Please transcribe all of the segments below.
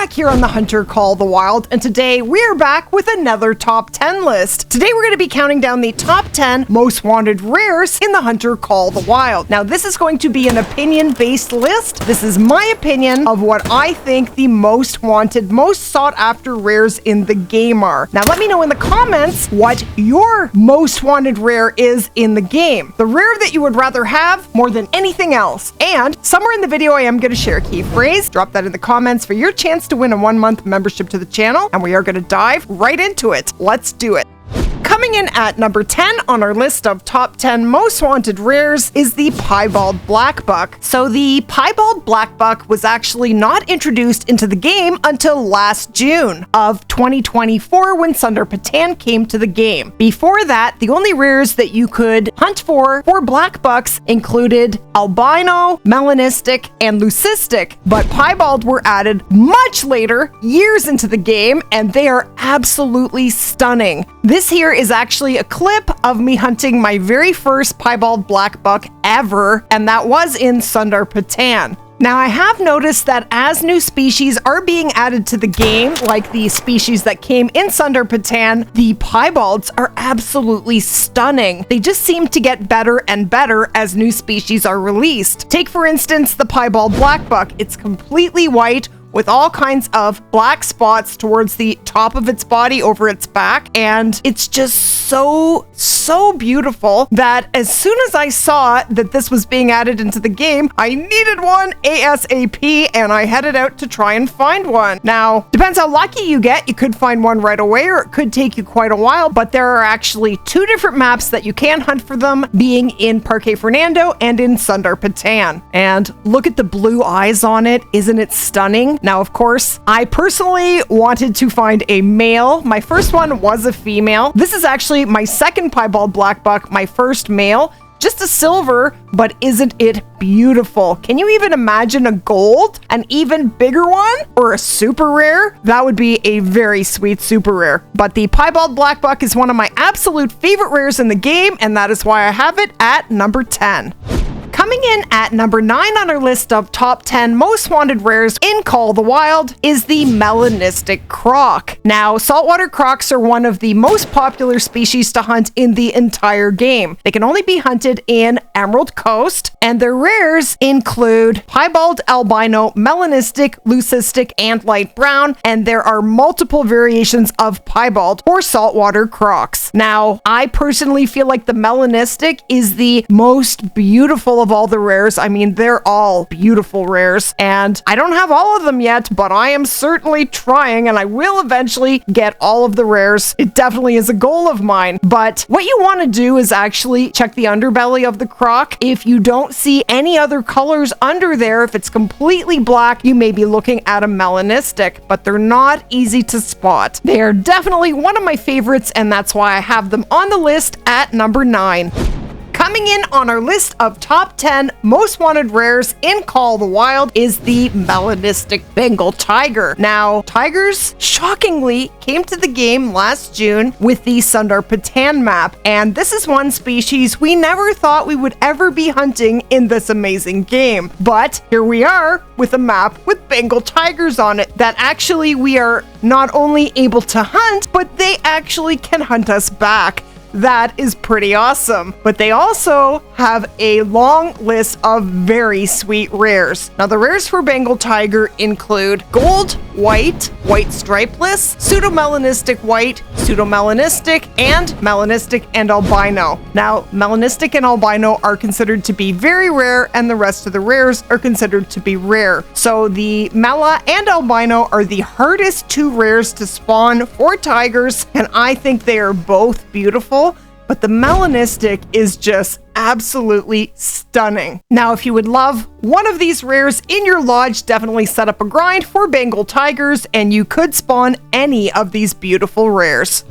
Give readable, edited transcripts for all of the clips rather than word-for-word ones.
back here on the Hunter Call the Wild, and today we're back with another top 10 list. Today we're going to be counting down the top 10 most wanted rares in the Hunter Call the Wild. Now this is going to be an opinion-based list. This is my opinion of what I think the most wanted, most sought after rares in the game are. Now let me know in the comments what your most wanted rare is in the game. The rare that you would rather have more than anything else. And somewhere in the video I am going to share a key phrase. Drop that in the comments for your chance to win a 1-month membership to the channel, and we are going to dive right into it. Let's do it. Coming in at number 10 on our list of top 10 most wanted rares is the Piebald Blackbuck. So the Piebald Blackbuck was actually not introduced into the game until last June of 2024 when Sundar Patan came to the game. Before that, the only rares that you could hunt for Blackbucks included albino, melanistic, and leucistic, but Piebald were added much later, years into the game, and they are absolutely stunning. This here is actually a clip of me hunting my very first Piebald Blackbuck ever, and that was in Sundar Patan. Now, I have noticed that as new species are being added to the game, like the species that came in Sundar Patan, the Piebalds are absolutely stunning. They just seem to get better and better as new species are released. Take, for instance, the Piebald Blackbuck. It's completely white, with all kinds of black spots towards the top of its body over its back, and it's just so beautiful that as soon as I saw that this was being added into the game, I needed one ASAP, and I headed out to try and find one. Now, depends how lucky you get. You could find one right away, or it could take you quite a while, but there are actually 2 different maps that you can hunt for them, being in Parque Fernando and in Sundar Patan. And look at the blue eyes on it. Isn't it stunning? Now, of course, I personally wanted to find a male. My first one was a female. This is actually my second Piebald Blackbuck, my first male. Just a silver, but isn't it beautiful? Can you even imagine a gold? An even bigger one? Or a super rare? That would be a very sweet super rare. But the Piebald Blackbuck is one of my absolute favorite rares in the game, and that is why I have it at number 10. Coming in at number 9 on our list of top 10 most wanted rares in Call the Wild is the melanistic croc. Now, saltwater crocs are one of the most popular species to hunt in the entire game. They can only be hunted in Emerald Coast, and their rares include piebald, albino, melanistic, leucistic, and light brown, and there are multiple variations of piebald or saltwater crocs. Now, I personally feel like the melanistic is the most beautiful of all the rares. I mean, they're all beautiful rares, and I don't have all of them yet, but I am certainly trying, and I will eventually get all of the rares. It definitely is a goal of mine. But what you want to do is actually check the underbelly of the croc. If you don't see any other colors under there, if it's completely black, you may be looking at a melanistic, but they're not easy to spot. They are definitely one of my favorites, and that's why I have them on the list at number 9. Coming in on our list of top 10 most wanted rares in Call the Wild is the melanistic Bengal tiger. Now, tigers shockingly came to the game last June with the Sundar Patan map, and this is one species we never thought we would ever be hunting in this amazing game. But here we are with a map with Bengal tigers on it that actually we are not only able to hunt, but they actually can hunt us back. That is pretty awesome. But they also have a long list of very sweet rares. Now, the rares for Bengal tiger include gold, white stripeless, pseudomelanistic white, pseudomelanistic, and melanistic and albino. Now, melanistic and albino are considered to be very rare, and the rest of the rares are considered to be rare. So the mela and albino are the hardest 2 rares to spawn for tigers, and I think they are both beautiful. But the melanistic is just absolutely stunning. Now, if you would love one of these rares in your lodge, definitely set up a grind for Bengal tigers, and you could spawn any of these beautiful rares.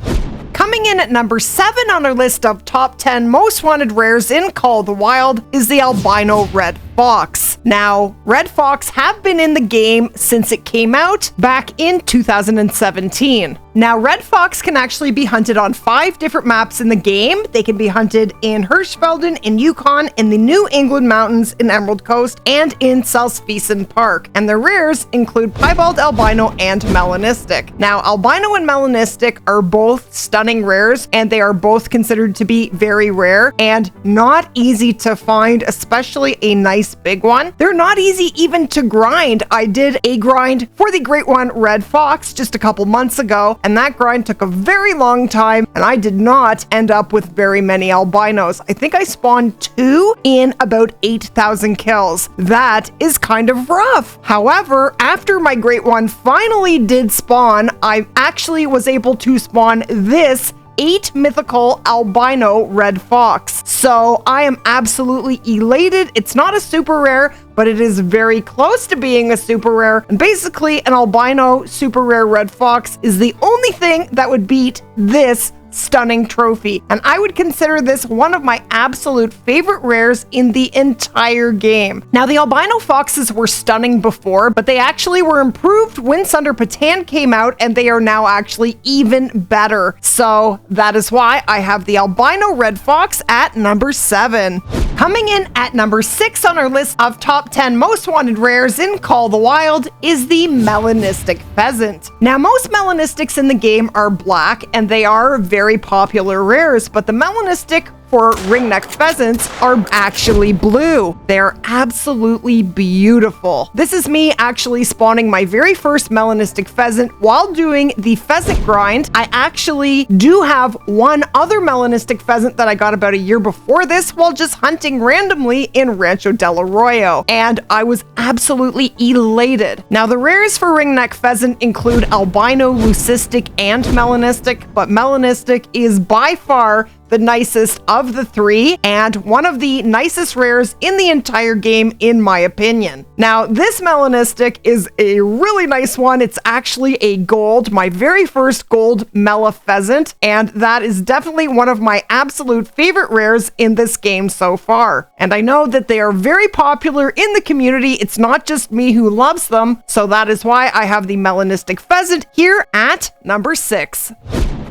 Coming Coming in at number 7 on our list of top 10 most wanted rares in Call of the Wild is the albino red fox. Now, red fox have been in the game since it came out back in 2017. Now, red fox can actually be hunted on 5 different maps in the game. They can be hunted in Hirschfelden, in Yukon, in the New England Mountains, in Emerald Coast, and in Salsfesen Park. And their rares include piebald albino and melanistic. Now, albino and melanistic are both stunning rares, and they are both considered to be very rare and not easy to find, especially a nice big one. They're not easy even to grind. I did a grind for the Great One Red Fox just a couple months ago, and that grind took a very long time, and I did not end up with very many albinos. I think I spawned 2 in about 8,000 kills. That is kind of rough. However, after my Great One finally did spawn, I actually was able to spawn this 8 mythical albino red fox. So I am absolutely elated. It's not a super rare, but it is very close to being a super rare. And basically, an albino super rare red fox is the only thing that would beat this stunning trophy, and I would consider this one of my absolute favorite rares in the entire game. Now, the albino foxes were stunning before, but they actually were improved when Sunder Patan came out, and they are now actually even better. So that is why I have the albino red fox at number 7. Coming in at number 6 on our list of top 10 most wanted rares in Call of the Wild is the melanistic pheasant. Now, most melanistics in the game are black, and they are very popular rares, but the melanistic for ringneck pheasants are actually blue. They're absolutely beautiful. This is me actually spawning my very first melanistic pheasant while doing the pheasant grind. I actually do have one other melanistic pheasant that I got about a year before this while just hunting randomly in Rancho del Arroyo, and I was absolutely elated. Now, the rares for ringneck pheasant include albino, leucistic, and melanistic, but melanistic is by far the nicest of the 3 and one of the nicest rares in the entire game, in my opinion. Now, this melanistic is a really nice one. It's actually a gold, my very first gold mela pheasant, and that is definitely one of my absolute favorite rares in this game so far. And I know that they are very popular in the community. It's not just me who loves them, so that is why I have the melanistic pheasant here at number 6.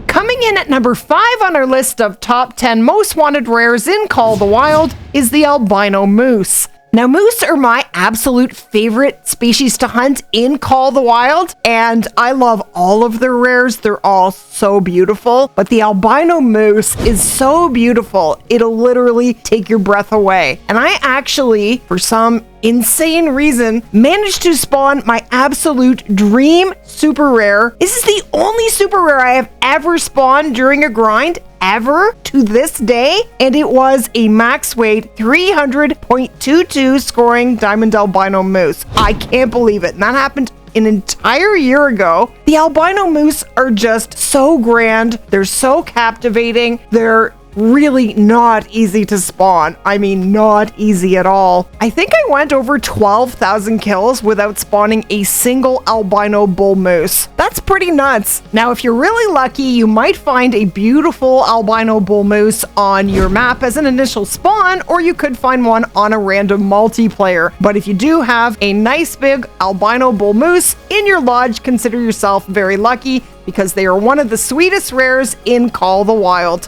Coming in at number 5 on our list of top 10 most wanted rares in Call of the Wild is the albino moose. Now, moose are my absolute favorite species to hunt in Call of the Wild, and I love all of their rares. They're all so beautiful, but the albino moose is so beautiful, it'll literally take your breath away. And I actually, for some insane reason, managed to spawn my absolute dream super rare. This is the only super rare I have ever spawned during a grind ever to this day, and it was a max weight 300.22 scoring diamond albino moose. I can't believe it. And that happened an entire year ago. The albino moose are just so grand. They're so captivating. They're really not easy to spawn. I mean, not easy at all. I think I went over 12,000 kills without spawning a single albino bull moose. That's pretty nuts. Now, if you're really lucky, you might find a beautiful albino bull moose on your map as an initial spawn, or you could find one on a random multiplayer. But if you do have a nice big albino bull moose in your lodge, consider yourself very lucky, because they are one of the sweetest rares in Call of the Wild.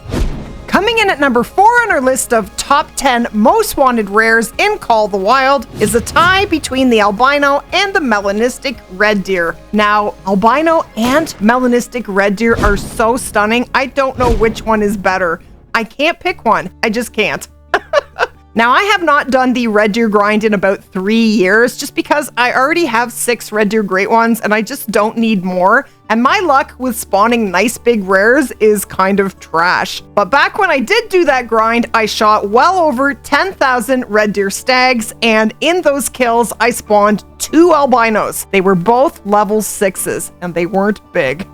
Coming in at number 4 on our list of top 10 most wanted rares in Call of the Wild is a tie between the albino and the melanistic red deer. Now, albino and melanistic red deer are so stunning, I don't know which one is better. I can't pick one. I just can't. Now, I have not done the red deer grind in about 3 years just because I already have 6 red deer great ones and I just don't need more. And my luck with spawning nice big rares is kind of trash. But back when I did do that grind, I shot well over 10,000 red deer stags, and in those kills, I spawned 2 albinos. They were both level 6s, and they weren't big.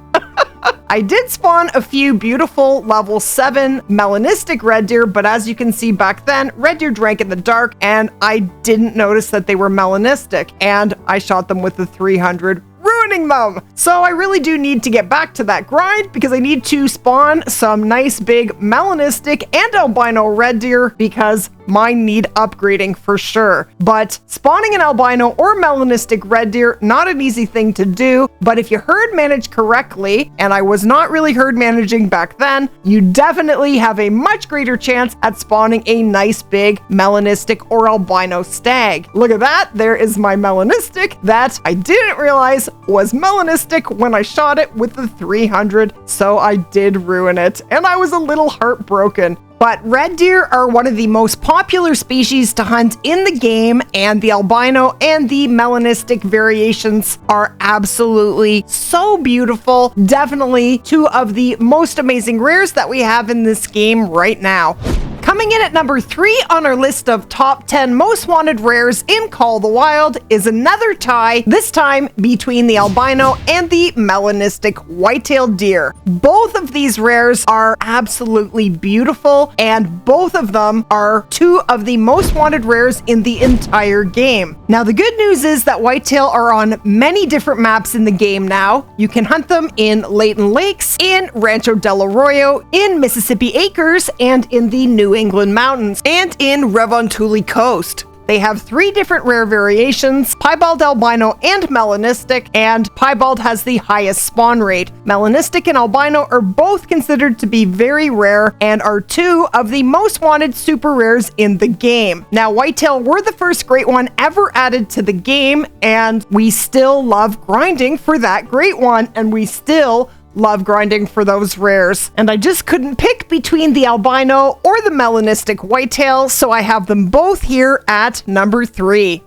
I did spawn a few beautiful level 7 melanistic red deer, but as you can see back then, red deer drank in the dark, and I didn't notice that they were melanistic, and I shot them with the 300. ruining them. So I really do need to get back to that grind because I need to spawn some nice big melanistic and albino red deer because mine need upgrading for sure. But spawning an albino or melanistic red deer, not an easy thing to do, but if you herd manage correctly, and I was not really herd managing back then, you definitely have a much greater chance at spawning a nice big melanistic or albino stag. Look at that, there is my melanistic that I didn't realize was melanistic when I shot it with the 300, so I did ruin it, and I was a little heartbroken. But red deer are one of the most popular species to hunt in the game, and the albino and the melanistic variations are absolutely so beautiful. Definitely two of the most amazing rares that we have in this game right now. Coming in at number 3 on our list of top 10 most wanted rares in Call of the Wild is another tie, this time between the albino and the melanistic white-tailed deer. Both of these rares are absolutely beautiful, and both of them are two of the most wanted rares in the entire game. Now, the good news is that whitetail are on many different maps in the game now. You can hunt them in Layton Lakes, in Rancho del Arroyo, in Mississippi Acres, and in the New England Mountains, and in Revontuli Coast. They have 3 different rare variations, piebald, albino, and melanistic, and piebald has the highest spawn rate. Melanistic and albino are both considered to be very rare and are 2 of the most wanted super rares in the game. Now, whitetail were the first great one ever added to the game, and we still love grinding for that great one, and we still love grinding for those rares. And I just couldn't pick between the albino or the melanistic whitetail, so I have them both here at number 3.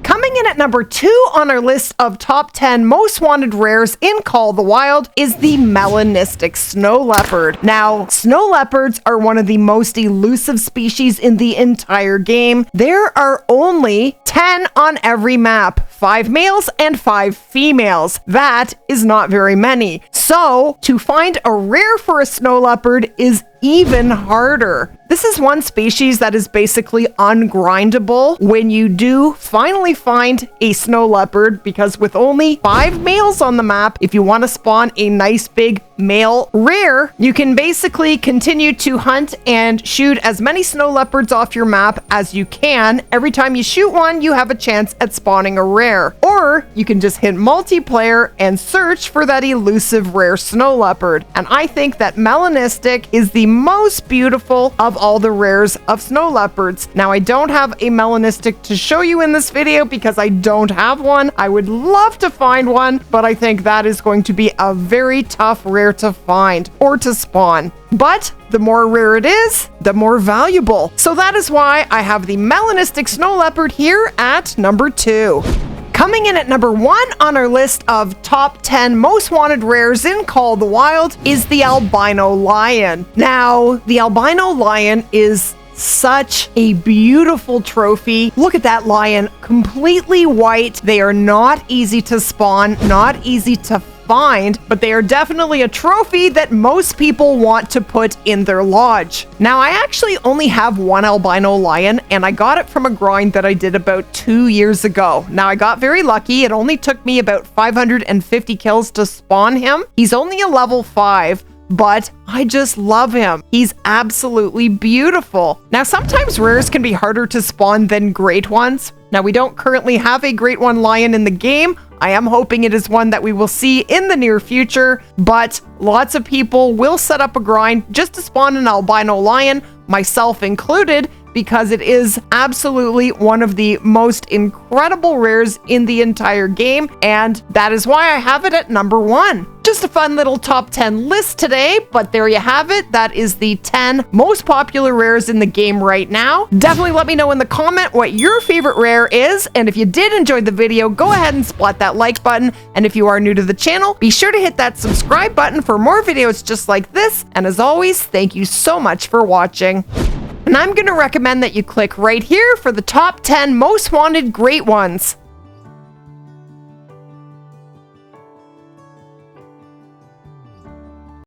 Coming in at number 2 on our list of top 10 most wanted rares in Call of the Wild is the melanistic snow leopard. Now, snow leopards are one of the most elusive species in the entire game. There are only 10 on every map, 5 males and 5 females. That is not very many. So, to find a rare for a snow leopard is even harder. This is one species that is basically ungrindable when you do finally find a snow leopard, because with only 5 males on the map, if you want to spawn a nice big male rare, you can basically continue to hunt and shoot as many snow leopards off your map as you can. Every time you shoot one, you have a chance at spawning a rare. Or you can just hit multiplayer and search for that elusive rare snow leopard. And I think that melanistic is the most beautiful of all the rares of snow leopards. Now, I don't have a melanistic to show you in this video because I don't have one. I would love to find one, but I think that is going to be a very tough rare to find or to spawn. But the more rare it is, the more valuable. So that is why I have the melanistic snow leopard here at number 2. Coming in at number 1 on our list of top 10 most wanted rares in Call of the Wild is the albino lion. Now, the albino lion is such a beautiful trophy. Look at that lion, completely white. They are not easy to spawn, not easy to find, but they are definitely a trophy that most people want to put in their lodge. Now, I actually only have one albino lion, and I got it from a grind that I did about 2 years ago. Now, I got very lucky. It only took me about 550 kills to spawn him. He's only a level 5, but I just love him. He's absolutely beautiful. Now, sometimes rares can be harder to spawn than great ones. Now, we don't currently have a great one lion in the game. I am hoping it is one that we will see in the near future, but lots of people will set up a grind just to spawn an albino lion, myself included, because it is absolutely one of the most incredible rares in the entire game, and that is why I have it at number 1. Just a fun little top 10 list today, but there you have it. That is the 10 most popular rares in the game right now. Definitely let me know in the comment what your favorite rare is, and if you did enjoy the video, go ahead and splat that like button, and if you are new to the channel, be sure to hit that subscribe button for more videos just like this, and as always, thank you so much for watching. And I'm going to recommend that you click right here for the top 10 most wanted great ones.